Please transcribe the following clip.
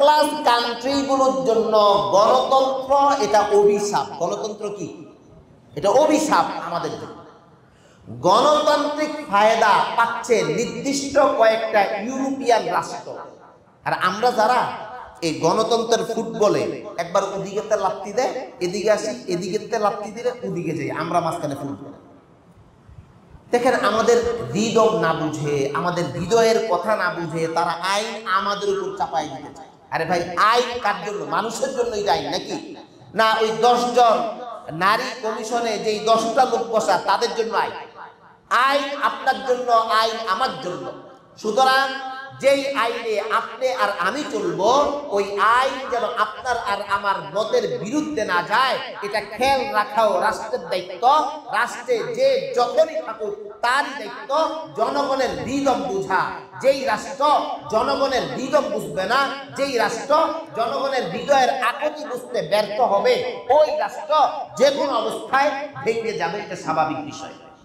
Class কান্ট্রিগুলোর জন্য গণতন্ত্র এটা অভিশাপ। গণতন্ত্র কি? এটা অভিশাপ আমাদের জন্য। গণতান্ত্রিক ফায়দা পাচ্ছে নির্দিষ্ট কয়েকটা ইউরোপিয়ান রাষ্ট্র, আর আমরা যারা এই গণতন্ত্রের ফুটবলে একবার ওদিকে লাপ্তি দেয়, এদিকে আসি, এদিকে লাপ্তি দিলে ওদিকে যাই, আমরা মাঝখানে ফুটবল। দেখেন, আমাদের হৃদয় না বুঝে, আমাদের হৃদয়ের কথা না বুঝে তারা আইন আমাদের উপর চাপাই দিতে চায়। আরে ভাই, আইন কার জন্য? মানুষের জন্যই আইন নাকি? না ওই 10 জন নারী কমিশনে যেই 10টা লোক বসা তাদের জন্য আইন? আইন আপনার জন্য, আইন আমার জন্য। সুতরাং যেই আইনে আপনি আর আমি চলবো, ওই আইন যেন আপনার আর আমার মতের বিরুদ্ধে না যায়, এটা খেয়াল রাখাও রাষ্ট্রের দায়িত্ব। রাষ্ট্রে যে যখনই থাকুক তারই দায়িত্ব জনগণের হৃদয় বুঝা। যেই রাষ্ট্র জনগণের হৃদয় বুঝবে না, যেই রাষ্ট্র জনগণের হৃদয়ের আকুতি বুঝতে ব্যর্থ হবে, ওই রাষ্ট্র যে কোনো অবস্থায় ভেঙে যাবে, এটা স্বাভাবিক বিষয়।